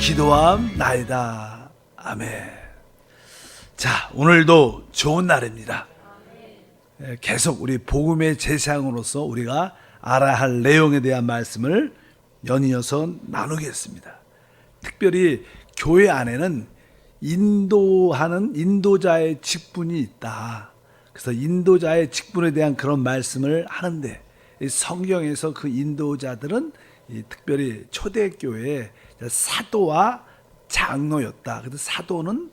기도함나이다. 아멘. 자, 오늘도 좋은 날입니다. 계속 우리 복음의 제사장으로서 우리가 알아야 할 내용에 대한 말씀을 연이어서 나누겠습니다. 특별히 교회 안에는 인도하는 인도자의 직분이 있다. 그래서 인도자의 직분에 대한 그런 말씀을 하는데, 성경에서 그 인도자들은 특별히 초대교회의 사도와 장로였다. 그래서 사도는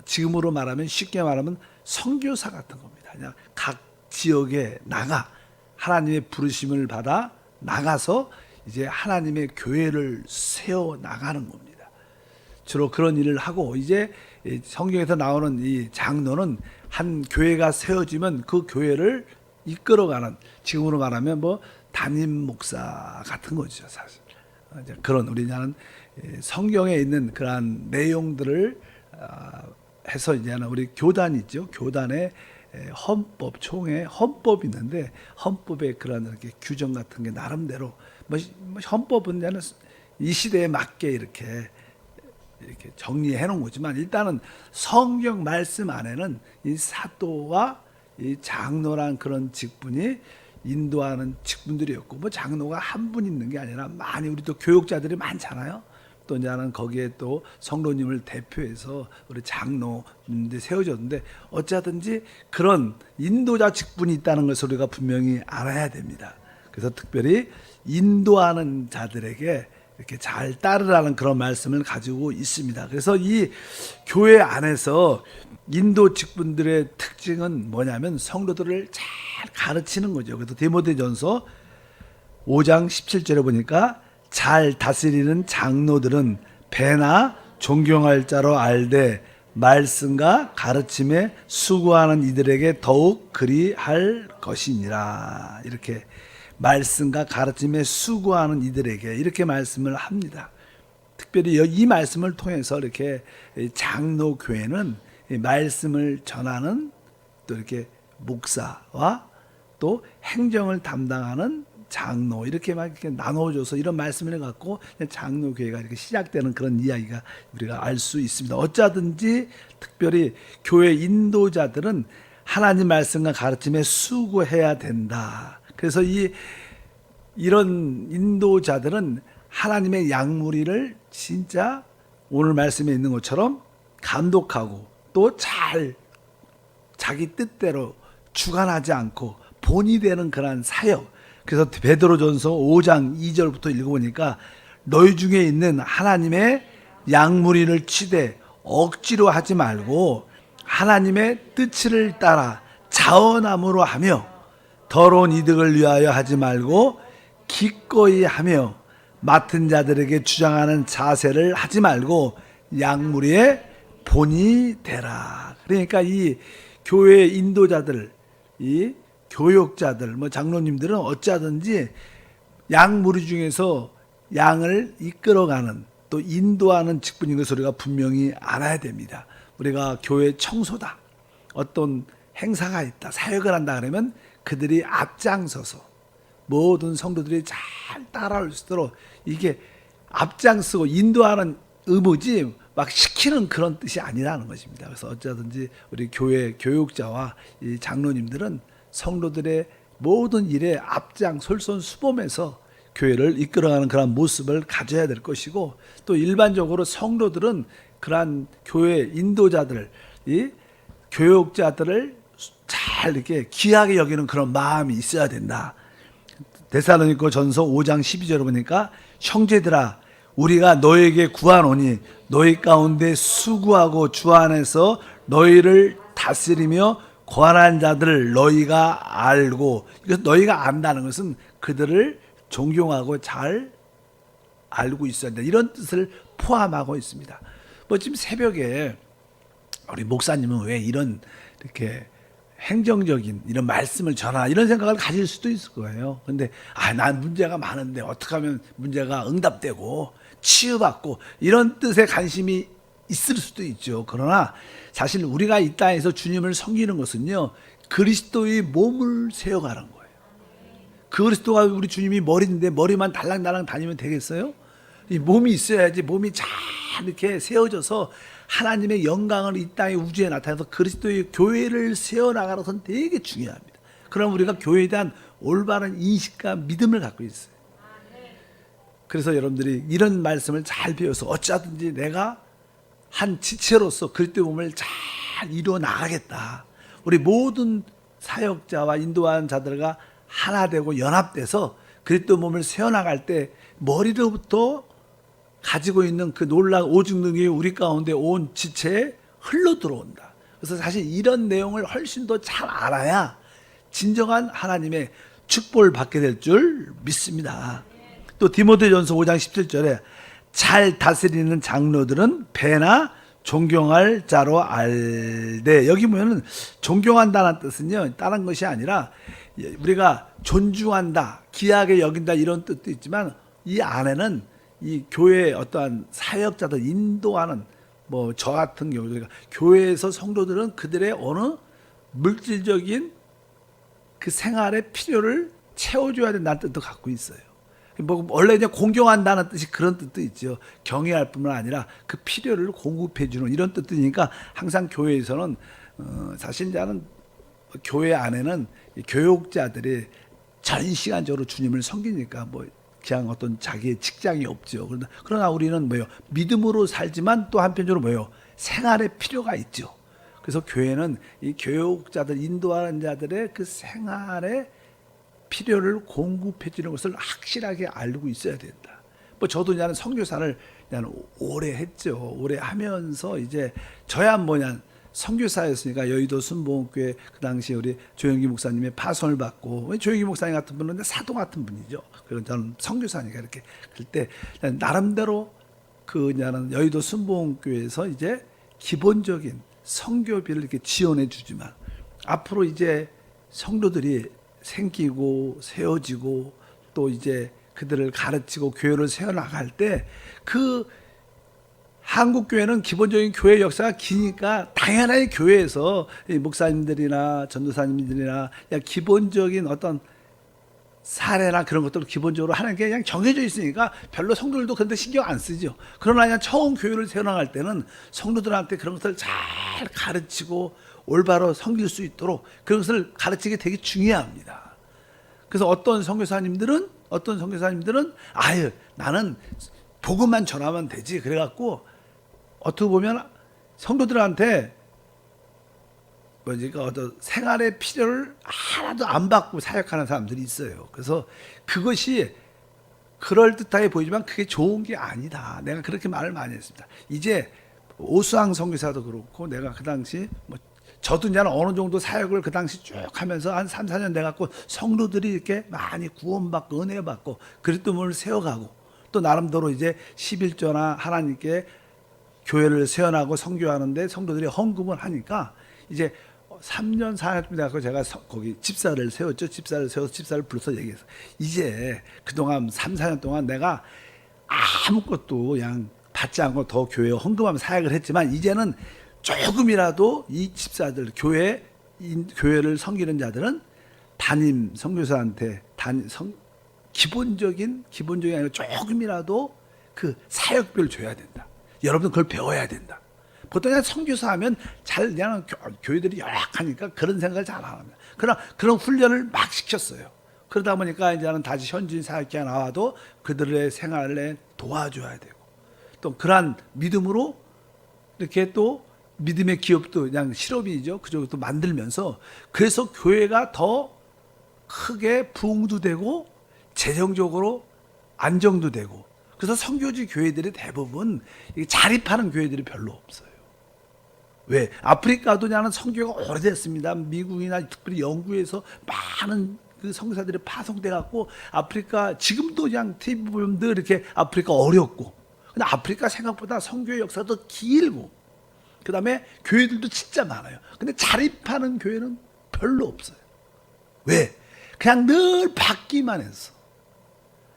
지금으로 말하면, 쉽게 말하면 선교사 같은 겁니다. 그냥 각 지역에 나가 하나님의 부르심을 받아 나가서 이제 하나님의 교회를 세워 나가는 겁니다. 주로 그런 일을 하고, 이제 성경에서 나오는 이 장로는 한 교회가 세워지면 그 교회를 이끌어가는, 지금으로 말하면 뭐 담임 목사 같은 거죠, 사실. 그런, 우리는 성경에 있는 그러한 내용들을 해서 이제는 우리 교단 있죠. 교단의 헌법, 총회 헌법이 있는데, 헌법에 그런 이렇게 규정 같은 게 나름대로, 뭐 헌법은 이제는 이 시대에 맞게 이렇게 정리해 놓은 거지만, 일단은 성경 말씀 안에는 이 사도와 이 장로란 그런 직분이 인도하는 직분들이었고, 뭐 장로가 한 분 있는 게 아니라 많이, 우리 또 교육자들이 많잖아요. 또 이제는 거기에 또 성도님을 대표해서 우리 장로님들이 세워졌는데, 어쩌든지 그런 인도자 직분이 있다는 것을 우리가 분명히 알아야 됩니다. 그래서 특별히 인도하는 자들에게 이렇게 잘 따르라는 그런 말씀을 가지고 있습니다. 그래서 이 교회 안에서 인도 직분들의 특징은 뭐냐면, 성도들을 잘 가르치는 거죠. 그래서 디모데전서 5장 17절에 보니까, 잘 다스리는 장로들은 배나 존경할 자로 알되 말씀과 가르침에 수고하는 이들에게 더욱 그리할 것이니라. 이렇게 말씀과 가르침에 수고하는 이들에게 이렇게 말씀을 합니다. 특별히 이 말씀을 통해서 이렇게 장로교회는 말씀을 전하는, 또 이렇게 목사와 또 행정을 담당하는 장로, 이렇게 막 이렇게 나눠줘서 이런 말씀을 갖고 장로교회가 이렇게 시작되는 그런 이야기가 우리가 알 수 있습니다. 어쩌든지 특별히 교회 인도자들은 하나님 말씀과 가르침에 수고해야 된다. 그래서 이런 인도자들은 하나님의 양무리를 진짜 오늘 말씀에 있는 것처럼 감독하고, 또 잘 자기 뜻대로 주관하지 않고 본이 되는 그러한 사역. 그래서 베드로전서 5장 2절부터 읽어보니까, 너희 중에 있는 하나님의 양무리를 치되 억지로 하지 말고 하나님의 뜻을 따라 자원함으로 하며, 더러운 이득을 위하여 하지 말고 기꺼이 하며, 맡은 자들에게 주장하는 자세를 하지 말고 양무리의 본이 되라. 그러니까 이 교회 인도자들, 이 교육자들, 뭐 장로님들은 어쩌든지 양무리 중에서 양을 이끌어가는, 또 인도하는 직분인 것을 우리가 분명히 알아야 됩니다. 우리가 교회 청소다, 어떤 행사가 있다, 사역을 한다 그러면 그들이 앞장서서 모든 성도들이 잘 따라올 수 있도록, 이게 앞장서고 인도하는 의무지 막 시키는 그런 뜻이 아니라는 것입니다. 그래서 어쩌든지 우리 교회 교육자와 이 장로님들은 성도들의 모든 일에 앞장 솔선수범해서 교회를 이끌어가는 그런 모습을 가져야 될 것이고, 또 일반적으로 성도들은 그러한 교회 인도자들, 이 교육자들을 잘 이렇게 귀하게 여기는 그런 마음이 있어야 된다. 데살로니가 전서 5장 12절을 보니까, 형제들아 우리가 너에게 구하노니 너희 가운데 수고하고 주 안에서 너희를 다스리며 권한 자들을 너희가 알고, 이것은 너희가 안다는 것은 그들을 존경하고 잘 알고 있어야 된다, 이런 뜻을 포함하고 있습니다. 뭐 지금 새벽에 우리 목사님은 왜 이런 이렇게 행정적인 이런 말씀을 전하, 이런 생각을 가질 수도 있을 거예요. 근데 난 문제가 많은데 어떻게 하면 문제가 응답되고 치유받고, 이런 뜻에 관심이 있을 수도 있죠. 그러나 사실 우리가 이 땅에서 주님을 섬기는 것은요, 그리스도의 몸을 세워가는 거예요. 그리스도가 우리 주님이 머리인데 머리만 달랑달랑 다니면 되겠어요? 이 몸이 있어야지 몸이 잘 이렇게 세워져서 하나님의 영광을 이 땅의 우주에 나타내서 그리스도의 교회를 세워나가는 것은 되게 중요합니다. 그럼 우리가 교회에 대한 올바른 인식과 믿음을 갖고 있어요. 그래서 여러분들이 이런 말씀을 잘 배워서 어쩌든지 내가 한 지체로서 그리스도의 몸을 잘 이루어 나가겠다. 우리 모든 사역자와 인도하는 자들과 하나 되고 연합돼서 그리스도 몸을 세워나갈 때 머리로부터 가지고 있는 그 놀라운 오직 능력이 우리 가운데 온 지체에 흘러 들어온다. 그래서 사실 이런 내용을 훨씬 더 잘 알아야 진정한 하나님의 축복을 받게 될 줄 믿습니다. 또 디모데전서 5장 17절에 잘 다스리는 장로들은 배나 존경할 자로 알되. 여기 보면은 존경한다는 뜻은요 다른 것이 아니라 우리가 존중한다, 귀하게 여긴다 이런 뜻도 있지만 이 안에는 이 교회의 어떠한 사역자들 인도하는 뭐 저 같은 경우 교회에서 성도들은 그들의 어느 물질적인 그 생활의 필요를 채워줘야 된다는 뜻도 갖고 있어요. 뭐 원래 이제 공경한다는 뜻이 그런 뜻도 있죠. 경외할 뿐만 아니라 그 필요를 공급해주는 이런 뜻이니까 항상 교회에서는 사실 저는 교회 안에는 교육자들이 전 시간적으로 주님을 섬기니까 뭐 그냥 어떤 자기의 직장이 없죠. 그러나 우리는 뭐요? 믿음으로 살지만 또 한편으로 뭐요? 생활의 필요가 있죠. 그래서 교회는 이 교육자들, 인도하는 자들의 그 생활의 필요를 공급해 주는 것을 확실하게 알고 있어야 된다. 뭐 저도 나는 선교사를 나는 오래 했죠. 오래 하면서 이제 저야 뭐냐 선교사였으니까 여의도 순복음교회 그 당시 우리 조영기 목사님의 파송을 받고 조영기 목사님 같은 분은 사도 같은 분이죠. 그리고 저는 선교사니까 이렇게 그때 나름대로 그 나는 여의도 순복음교회에서 이제 기본적인 선교비를 이렇게 지원해 주지만 앞으로 이제 성도들이 생기고 세워지고 또 이제 그들을 가르치고 교회를 세워나갈 때 그 한국 교회는 기본적인 교회 역사가 기니까 당연하게 교회에서 목사님들이나 전도사님들이나 기본적인 어떤 사례나 그런 것들을 기본적으로 하는 게 그냥 정해져 있으니까 별로 성도들도 그런데 신경 안 쓰죠. 그러나 그냥 처음 교회를 세워나갈 때는 성도들한테 그런 것을 잘 가르치고 올바로 섬길 수 있도록 그런 것을 가르치기 되게 중요합니다. 그래서 어떤 선교사님들은 아유 나는 복음만 전하면 되지 그래갖고 어떻게 보면 성도들한테 뭐지가 어떤 생활의 필요를 하나도 안 받고 사역하는 사람들이 있어요. 그래서 그것이 그럴듯하게 보이지만 그게 좋은 게 아니다. 내가 그렇게 말을 많이 했습니다. 이제 오수왕 선교사도 그렇고 내가 그 당시 뭐 저도 이제 어느 정도 사역을 그 당시 쭉 하면서 한 3, 4년 돼갖고 성도들이 이렇게 많이 구원받고 은혜 받고 그리스도를 세워가고 또 나름대로 이제 11조나 하나님께 교회를 세워나고 선교하는데 성도들이 헌금을 하니까 이제 3년 4년쯤 돼갖고 제가 거기 집사를 세웠죠. 집사를 세워서 집사를 불러서 얘기해서 이제 그동안 3, 4년 동안 내가 아무것도 그냥 받지 않고 더 교회에 헌금하면 사역을 했지만 이제는 조금이라도 이 집사들 교회를 섬기는 자들은 담임 선교사한테 기본적인 아니라 조금이라도 그 사역비를 줘야 된다. 여러분 그걸 배워야 된다. 보통 그냥 선교사 하면 그냥 교회들이 열악하니까 그런 생각을 잘 안 합니다. 그러나 그런 훈련을 막 시켰어요. 그러다 보니까 이제는 다시 현지인 사역자가 나와도 그들의 생활에 도와줘야 되고 또 그러한 믿음으로 이렇게 또 믿음의 기업도 그냥 실업이죠. 그쪽도 만들면서 그래서 교회가 더 크게 부흥도 되고 재정적으로 안정도 되고 그래서 선교지 교회들이 대부분 자립하는 교회들이 별로 없어요. 왜? 아프리카도 나는 선교가 오래됐습니다. 미국이나 특별히 영국에서 많은 그 선교사들이 파송돼 갖고 아프리카 지금도 그냥 TV 보면 늘 이렇게 아프리카 어렵고 근데 아프리카 생각보다 선교의 역사도 길고 그 다음에 교회들도 진짜 많아요. 근데 자립하는 교회는 별로 없어요. 왜? 그냥 늘 받기만 해서.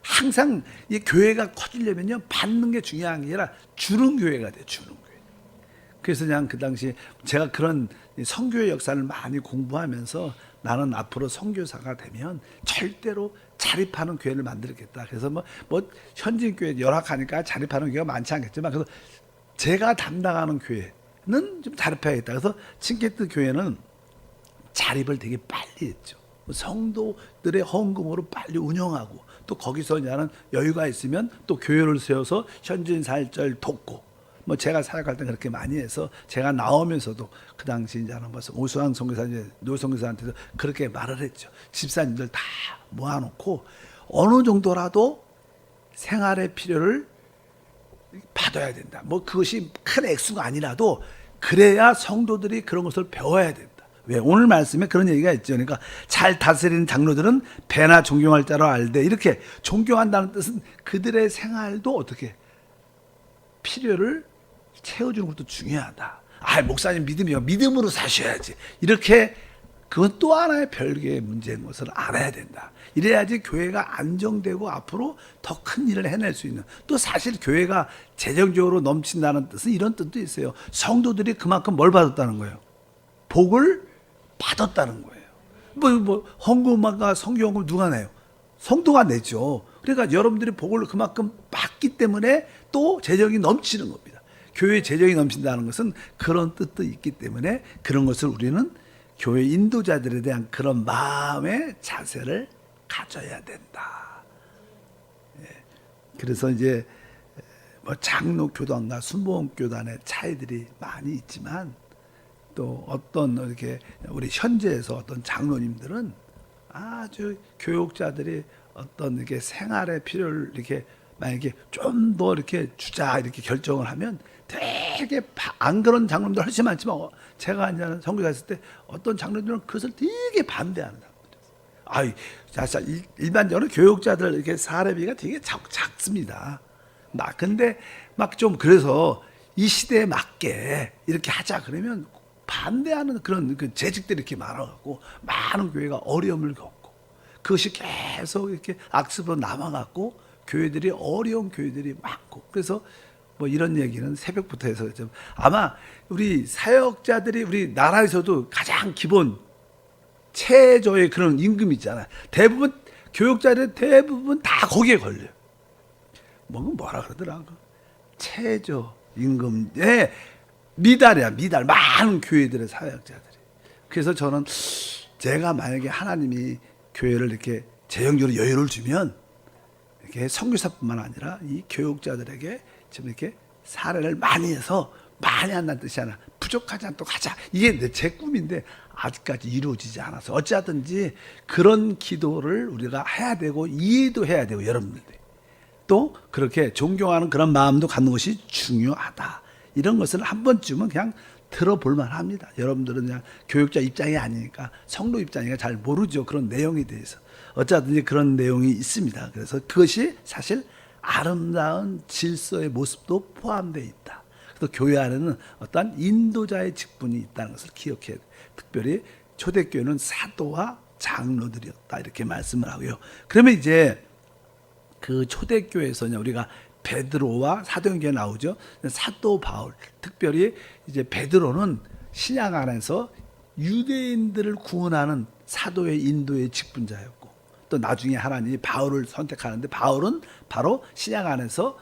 항상 이 교회가 커지려면요, 받는 게 중요한 게 아니라 주는 교회가 돼요, 주는 교회. 그래서 그냥 그 당시 제가 그런 선교의 역사를 많이 공부하면서 나는 앞으로 선교사가 되면 절대로 자립하는 교회를 만들겠다. 그래서 뭐 현진 교회 열악하니까 자립하는 교회가 많지 않겠지만, 그래서 제가 담당하는 교회는 좀 자립해야겠다. 그래서 칭케트 교회는 자립을 되게 빨리 했죠. 성도들의 헌금으로 빨리 운영하고, 또 거기서 나는 여유가 있으면 또 교회를 세워서 현진 살절 돕고, 뭐 제가 사역할 때 그렇게 많이 해서 제가 나오면서도 그 당시 이제 하는 것은 오수환 선교사, 노 선교사한테도 그렇게 말을 했죠. 집사님들 다 모아놓고 어느 정도라도 생활의 필요를 받아야 된다. 뭐 그것이 큰 액수가 아니라도 그래야 성도들이 그런 것을 배워야 된다. 왜? 오늘 말씀에 그런 얘기가 있죠. 그러니까 잘 다스리는 장로들은 배나 존경할 자로 알되, 이렇게 존경한다는 뜻은 그들의 생활도 어떻게 필요를 채워주는 것도 중요하다. 목사님 믿음이요, 믿음으로 사셔야지. 이렇게 그건 또 하나의 별개의 문제인 것을 알아야 된다. 이래야지 교회가 안정되고 앞으로 더 큰 일을 해낼 수 있는. 또 사실 교회가 재정적으로 넘친다는 뜻은 이런 뜻도 있어요. 성도들이 그만큼 뭘 받았다는 거예요? 복을 받았다는 거예요. 헌금과 성교헌금 누가 내요? 성도가 내죠. 그러니까 여러분들이 복을 그만큼 받기 때문에 또 재정이 넘치는 겁니다. 교회 재정이 넘친다는 것은 그런 뜻도 있기 때문에 그런 것을 우리는 교회 인도자들에 대한 그런 마음의 자세를 가져야 된다. 그래서 이제 장로 교단과 순복음 교단의 차이들이 많이 있지만, 또 어떤 이렇게 우리 현재에서 어떤 장로님들은 아주 교육자들이 어떤 이렇게 생활의 필요를 이렇게 만약에 좀 더 이렇게 주자 이렇게 결정을 하면 되게 안 그런 장로님들 훨씬 많지만, 제가 이제 선교사 했을 때 어떤 장로님들은 그것을 되게 반대하는 사람들이었어요. 일반적으로 교육자들 이렇게 사례비가 되게 작습니다. 근데 좀 그래서 이 시대에 맞게 이렇게 하자 그러면 반대하는 그런 재직들이 이렇게 많아갖고 많은 교회가 어려움을 겪고, 그것이 계속 이렇게 악습으로 남아갖고 교회들이 어려운 교회들이 많고, 그래서 이런 얘기는 새벽부터 해서 좀 아마 우리 사역자들이 우리 나라에서도 가장 기본 최저의 그런 임금 있잖아요. 대부분 교육자들 대부분 다 거기에 걸려요. 뭐라 그러더라? 최저 임금에 미달이야, 미달. 많은 교회들의 사역자들이. 그래서 저는 제가 만약에 하나님이 교회를 이렇게 재정적으로 여유를 주면 이렇게 선교사뿐만 아니라 이 교육자들에게 지금 이렇게 사례를 많이 해서 많이 한다는 뜻이 아니라 부족하지 않도록 하자. 이게 제 꿈인데 아직까지 이루어지지 않아서 어찌하든지 그런 기도를 우리가 해야 되고 이해도 해야 되고, 여러분들이 또 그렇게 존경하는 그런 마음도 갖는 것이 중요하다. 이런 것을 한 번쯤은 그냥 들어볼 만합니다. 여러분들은 그냥 교육자 입장이 아니니까, 성도 입장이니까 잘 모르죠. 그런 내용에 대해서. 어쩌든지 그런 내용이 있습니다. 그래서 그것이 사실 아름다운 질서의 모습도 포함되어 있다. 그래서 교회 안에는 어떠한 인도자의 직분이 있다는 것을 기억해야 돼요. 특별히 초대교회는 사도와 장로들이었다, 이렇게 말씀을 하고요. 그러면 이제 그 초대교회에서 우리가 베드로와 사도행전에 나오죠. 사도 바울, 특별히 이제 베드로는 신약 안에서 유대인들을 구원하는 사도의 인도의 직분자였고, 또 나중에 하나님이 바울을 선택하는데, 바울은 바로 신약 안에서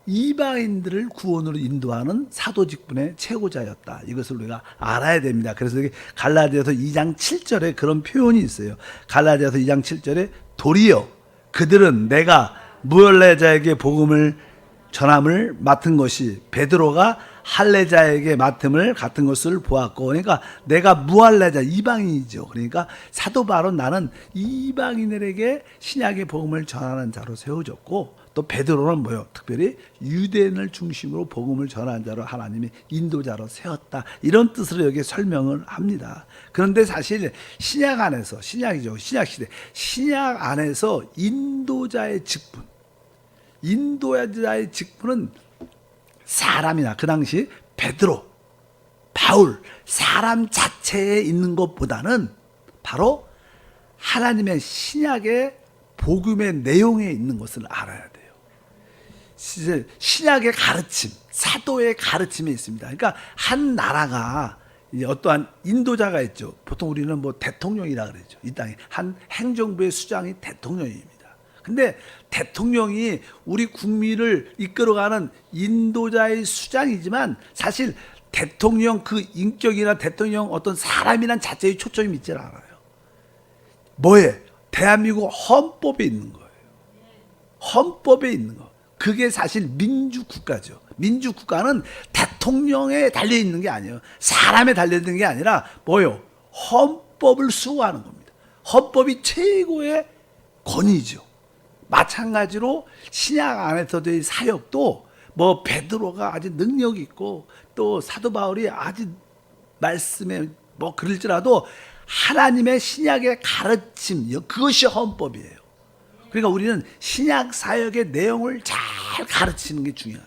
이방인들을 구원으로 인도하는 사도 직분의 최고자였다. 이것을 우리가 알아야 됩니다. 그래서 여기 갈라디아서 2장 7절에 그런 표현이 있어요. 갈라디아서 2장 7절에 도리어 그들은 내가 무할레자에게 복음을 전함을 맡은 것이 베드로가 할레자에게 맡음을 같은 것을 보았고, 그러니까 내가 무할레자, 이방인이죠. 그러니까 사도 바울은 나는 이방인들에게 신약의 복음을 전하는 자로 세워졌고, 또 베드로는 특별히 유대인을 중심으로 복음을 전하는 자로 하나님이 인도자로 세웠다. 이런 뜻으로 여기 설명을 합니다. 그런데 사실 신약 안에서, 신약이죠. 신약시대. 신약 안에서 인도자의 직분, 인도자의 직분은 사람이나 그 당시 베드로, 바울, 사람 자체에 있는 것보다는 바로 하나님의 신약의 복음의 내용에 있는 것을 알아야 돼요. 신약의 가르침, 사도의 가르침에 있습니다. 그러니까 한 나라가 이제 어떠한 인도자가 있죠. 보통 우리는 뭐 대통령이라 그러죠. 이 땅에 한 행정부의 수장이 대통령입니다. 근데 대통령이 우리 국민을 이끌어가는 인도자의 수장이지만 사실 대통령 그 인격이나 대통령 어떤 사람이란 자체의 초점이 있지 않아요. 뭐에? 대한민국 헌법에 있는 거예요. 헌법에 있는 거. 그게 사실 민주국가죠. 민주국가는 대통령에 달려있는 게 아니에요. 사람에 달려있는 게 아니라 뭐요? 헌법을 수호하는 겁니다. 헌법이 최고의 권위죠. 마찬가지로 신약 안에서도의 사역도 뭐 베드로가 아주 능력 있고 또 사도 바울이 아주 말씀에 뭐 그럴지라도 하나님의 신약의 가르침, 그것이 헌법이에요. 그러니까 우리는 신약 사역의 내용을 잘 가르치는 게 중요해요.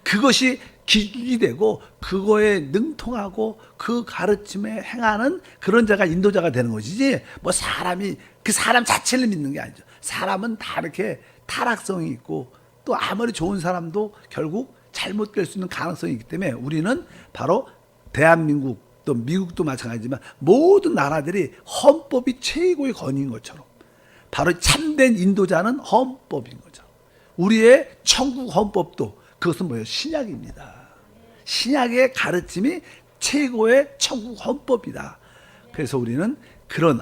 그것이 기준이 되고 그거에 능통하고 그 가르침에 행하는 그런 자가 인도자가 되는 것이지, 뭐 사람이 그 사람 자체를 믿는 게 아니죠. 사람은 다 이렇게 타락성이 있고 또 아무리 좋은 사람도 결국 잘못될 수 있는 가능성이 있기 때문에 우리는 바로 대한민국 또 미국도 마찬가지지만 모든 나라들이 헌법이 최고의 권위인 것처럼 바로 참된 인도자는 헌법인 거죠. 우리의 천국 헌법도 그것은 뭐예요? 신약입니다. 신약의 가르침이 최고의 천국 헌법이다. 그래서 우리는 그런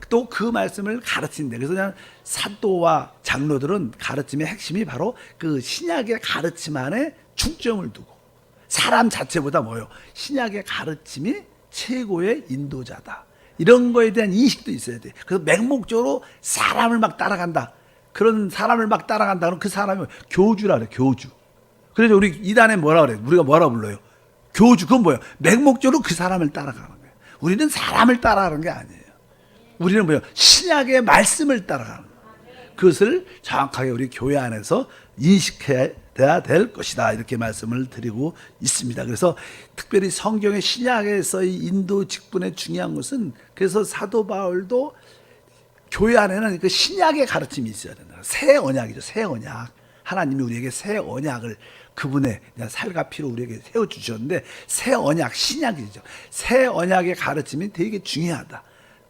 또 그 말씀을 가르친다. 그래서 그냥 사도와 장로들은 가르침의 핵심이 바로 그 신약의 가르침 안에 중점을 두고 사람 자체보다 뭐예요? 신약의 가르침이 최고의 인도자다. 이런 거에 대한 인식도 있어야 돼. 그래서 맹목적으로 사람을 막 따라간다. 그런 사람을 막 따라간다. 그럼 그 사람이 교주라 그래, 교주. 그래서 우리 이단에 뭐라 그래? 우리가 뭐라 불러요? 교주. 그건 뭐예요? 맹목적으로 그 사람을 따라가는 거예요. 우리는 사람을 따라가는 게 아니에요. 우리는 뭐예요? 신약의 말씀을 따라가는 거예요. 그것을 정확하게 우리 교회 안에서 인식해야 될 것이다. 이렇게 말씀을 드리고 있습니다. 그래서 특별히 성경의 신약에서의 인도 직분의 중요한 것은, 그래서 사도 바울도 교회 안에는 그 신약의 가르침이 있어야 된다. 새 언약이죠. 새 언약. 하나님이 우리에게 새 언약을 그분의 살과 피로 우리에게 세워주셨는데 새 언약, 신약이죠. 새 언약의 가르침이 되게 중요하다.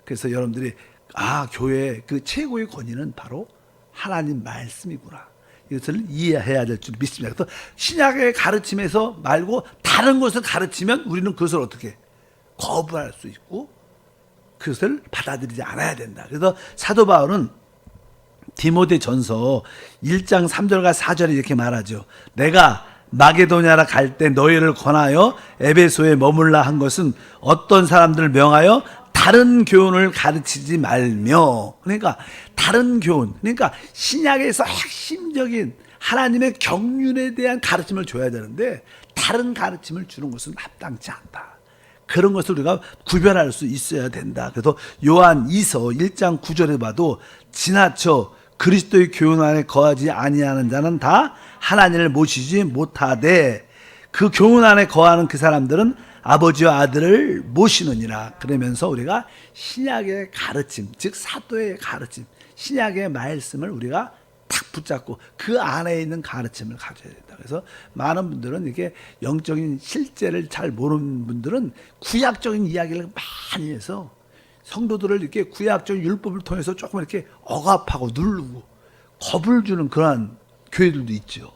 그래서 여러분들이 교회의 그 최고의 권위는 바로 하나님 말씀이구나. 이것을 이해해야 될 줄 믿습니다. 그래서 신약의 가르침에서 말고 다른 것을 가르치면 우리는 그것을 어떻게 거부할 수 있고 그것을 받아들이지 않아야 된다. 그래서 사도 바울은 디모데전서 1장 3절과 4절에 이렇게 말하죠. 내가 마게도냐라 갈 때 너희를 권하여 에베소에 머물라 한 것은 어떤 사람들을 명하여 다른 교훈을 가르치지 말며. 그러니까 다른 교훈, 그러니까 신약에서 핵심적인 하나님의 경륜에 대한 가르침을 줘야 되는데 다른 가르침을 주는 것은 합당치 않다. 그런 것을 우리가 구별할 수 있어야 된다. 그래서 요한 2서 1장 9절에 봐도 지나쳐 그리스도의 교훈 안에 거하지 아니하는 자는 다 하나님을 모시지 못하되 그 교훈 안에 거하는 그 사람들은 아버지와 아들을 모시느니라. 그러면서 우리가 신약의 가르침, 즉 사도의 가르침, 신약의 말씀을 우리가 딱 붙잡고 그 안에 있는 가르침을 가져야 된다. 그래서 많은 분들은 이게 영적인 실제를 잘 모르는 분들은 구약적인 이야기를 많이 해서 성도들을 이렇게 구약적인 율법을 통해서 조금 이렇게 억압하고 누르고 겁을 주는 그러한 교회들도 있죠.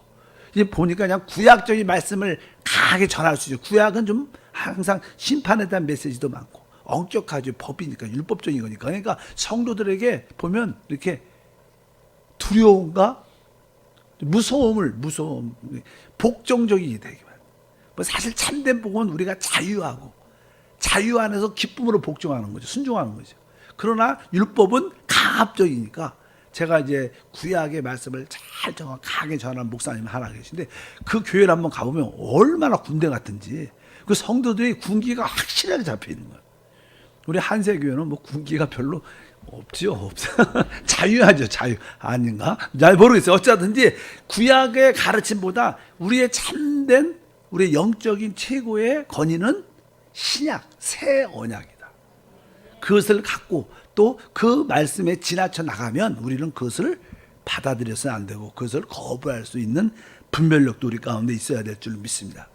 이제 보니까 그냥 구약적인 말씀을 강하게 전할 수 있죠. 구약은 좀 항상 심판에 대한 메시지도 많고 엄격하죠. 법이니까, 율법적인 거니까. 그러니까 성도들에게 보면 이렇게 두려움과 무서움, 복종적이게 되기만. 뭐 사실 참된 복은 우리가 자유하고 자유 안에서 기쁨으로 복종하는 거죠. 순종하는 거죠. 그러나 율법은 강압적이니까 제가 이제 구약의 말씀을 잘 정확하게 전하는 목사님 하나 계신데 그 교회를 한번 가보면 얼마나 군대 같은지 그 성도들이 군기가 확실하게 잡혀 있는 거예요. 우리 한세교회는 뭐 군기가 별로 없죠. 없어. 자유하죠. 자유. 아닌가? 잘 모르겠어요. 어쩌든지 구약의 가르침보다 우리의 참된 우리의 영적인 최고의 권위는 신약, 새 언약이다. 그것을 갖고 또 그 말씀에 지나쳐 나가면 우리는 그것을 받아들여서는 안 되고 그것을 거부할 수 있는 분별력도 우리 가운데 있어야 될 줄 믿습니다.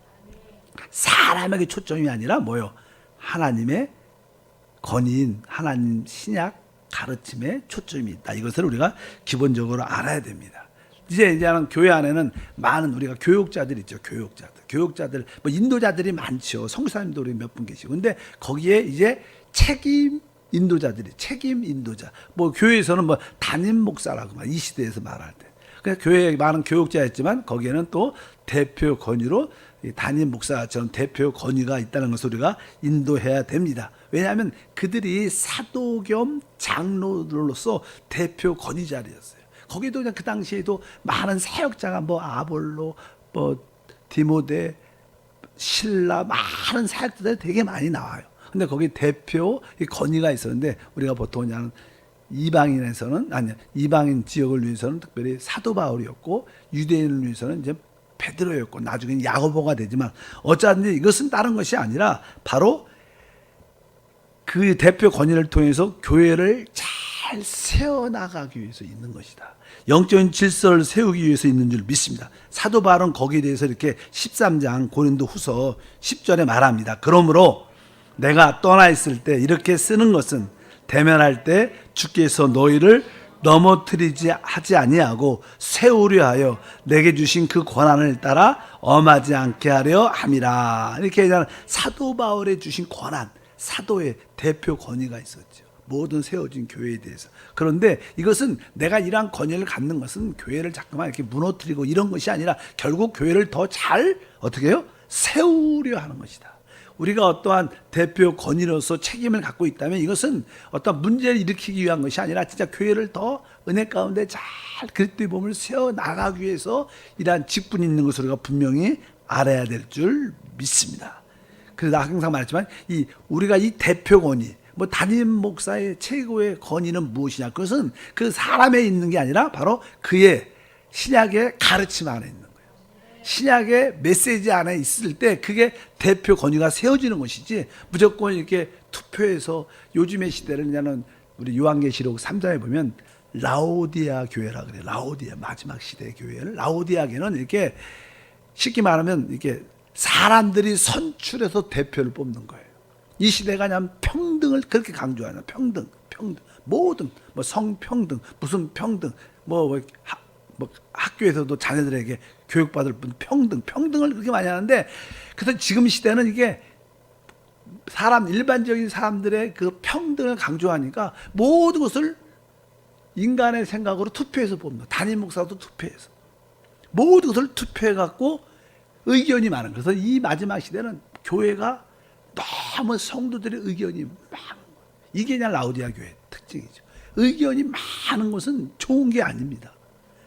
사람에게 초점이 아니라 뭐요? 하나님의 권위인 하나님 신약 가르침에 초점이 있다. 이것을 우리가 기본적으로 알아야 됩니다. 이제는 교회 안에는 많은 우리가 교육자들 있죠. 교육자들, 뭐 인도자들이 많죠. 성사님도 우리 몇 분 계시고. 근데 거기에 이제 책임 인도자. 뭐 교회에서는 뭐 담임 목사라고 이 시대에서 말할 때. 그래서 교회에 많은 교육자였지만 거기에는 또 대표 권위로 담임 목사처럼 대표 권위가 있다는 것을 우리가 인도해야 됩니다. 왜냐하면 그들이 사도 겸 장로들로서 대표 권위 자리였어요. 거기도 그냥 그 당시에도 많은 사역자가 뭐 아볼로, 뭐 디모데, 신라 많은 사역자들이 되게 많이 나와요. 근데 거기 대표 권위가 있었는데 우리가 보통 그냥 이방인 지역을 위해서는 특별히 사도 바울이었고 유대인을 위해서는 이제 베드로였고 나중에 야고보가 되지만 어쩌든지 이것은 다른 것이 아니라 바로 그 대표 권위를 통해서 교회를 잘 세워나가기 위해서 있는 것이다. 영적인 질서를 세우기 위해서 있는 줄 믿습니다. 사도 바울은 거기에 대해서 이렇게 13장 고린도 후서 10절에 말합니다. 그러므로 내가 떠나 있을 때 이렇게 쓰는 것은 대면할 때 주께서 너희를 넘어뜨리지 하지 아니하고 세우려 하여 내게 주신 그 권한을 따라 엄하지 않게 하려 함이라. 이렇게 사도 바울에 주신 권한, 사도의 대표 권위가 있었죠. 모든 세워진 교회에 대해서. 그런데 이것은 내가 이러한 권위를 갖는 것은 교회를 자꾸만 이렇게 무너뜨리고 이런 것이 아니라 결국 교회를 더 잘 어떻게 해요? 세우려 하는 것이다. 우리가 어떠한 대표 권위로서 책임을 갖고 있다면 이것은 어떤 문제를 일으키기 위한 것이 아니라 진짜 교회를 더 은혜 가운데 잘 그리스도의 몸을 세워나가기 위해서 이러한 직분이 있는 것을 우리가 분명히 알아야 될 줄 믿습니다. 그래서 항상 말했지만 우리가 이 대표 권위, 뭐 담임 목사의 최고의 권위는 무엇이냐? 그것은 그 사람에 있는 게 아니라 바로 그의 신약의 가르침 안에 있는 거예요. 신약의 메시지 안에 있을 때 그게 대표 권위가 세워지는 것이지 무조건 이렇게 투표해서 요즘의 시대를 그냥 우리 요한계시록 3장에 보면 라오디아 교회라 그래요. 라오디아 마지막 시대의 교회를 라오디아계는 이렇게 쉽게 말하면 이렇게 사람들이 선출해서 대표를 뽑는 거예요. 이 시대가 그냥 평등을 그렇게 강조하냐. 평등. 모든 뭐 성평등, 무슨 평등, 뭐 학교에서도 자녀들에게 교육받을 분 평등을 그렇게 많이 하는데 그래서 지금 시대는 이게 일반적인 사람들의 그 평등을 강조하니까 모든 것을 인간의 생각으로 투표해서 뽑는, 담임 목사도 투표해서 모든 것을 투표해 갖고 의견이 많은. 그래서 이 마지막 시대는 교회가 너무 성도들의 의견이 많은, 이게 그냥 라오디아 교회의 특징이죠. 의견이 많은 것은 좋은 게 아닙니다.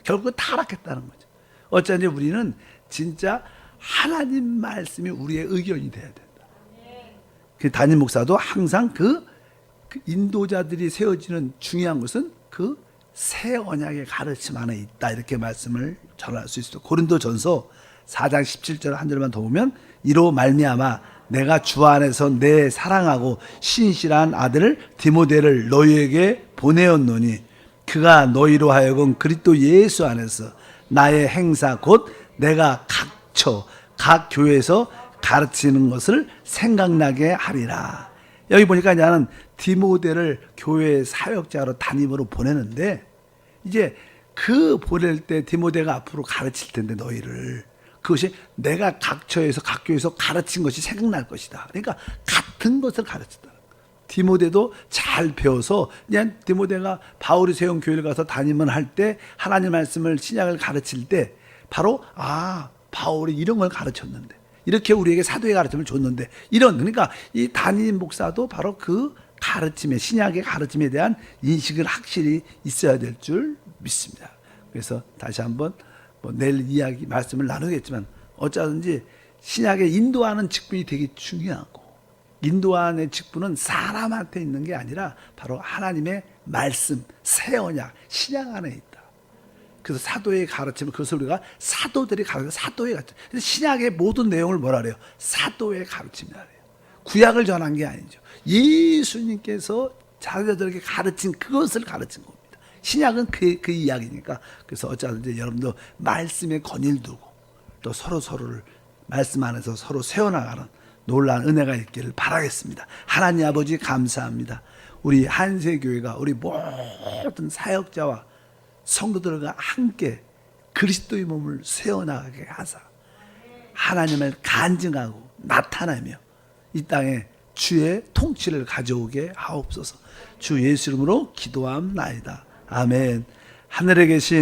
결국 타락했다는 거죠. 어쩐지 우리는 진짜 하나님 말씀이 우리의 의견이 돼야 된다. 그 담임 목사도 항상 그 인도자들이 세워지는 중요한 것은 그 새 언약의 가르침 안에 있다. 이렇게 말씀을 전할 수 있어요. 고린도전서 4장 17절 한 절만 더 보면 이로 말미암아 내가 주 안에서 내 사랑하고 신실한 아들 디모데를 너희에게 보내었노니 그가 너희로 하여금 그리스도 예수 안에서 나의 행사 곧 내가 각 교회에서 가르치는 것을 생각나게 하리라. 여기 보니까 나는 디모데를 교회 사역자로 담임으로 보내는데 이제 그 보낼 때 디모데가 앞으로 가르칠 텐데 너희를 그것이 내가 각 교회에서 가르친 것이 생각날 것이다. 그러니까 같은 것을 가르친다. 디모데도 잘 배워서 그냥 디모데가 바울이 세운 교회를 가서 담임을 할 때 하나님 말씀을 신약을 가르칠 때 바로 바울이 이런 걸 가르쳤는데 이렇게 우리에게 사도의 가르침을 줬는데 그러니까 이 담임 목사도 바로 그 가르침에 신약의 가르침에 대한 인식을 확실히 있어야 될 줄 믿습니다. 그래서 다시 한번 내일 말씀을 나누겠지만 어쩌든지 신약의 인도하는 직분이 되게 중요하고 인도하는 직분은 사람한테 있는 게 아니라 바로 하나님의 말씀, 새 언약, 신약 안에 있다. 그래서 사도의 가르침을 그것을 우리가 사도들이 가르쳐 사도의 가르침. 신약의 모든 내용을 뭐라 그래요? 사도의 가르침이라 그래요. 구약을 전한 게 아니죠. 예수님께서 자녀들에게 가르친 그것을 가르친 겁니다. 신약은 그 이야기니까. 그래서 어쩌든지 여러분도 말씀에 권위를 두고 또 서로를 말씀 안에서 서로 세워나가는 놀라운 은혜가 있기를 바라겠습니다. 하나님 아버지 감사합니다. 우리 한세교회가 우리 모든 사역자와 성도들과 함께 그리스도의 몸을 세워나가게 하사 하나님을 간증하고 나타내며 이 땅에 주의 통치를 가져오게 하옵소서. 주 예수 이름으로 기도함나이다. 아멘. 하늘에 계신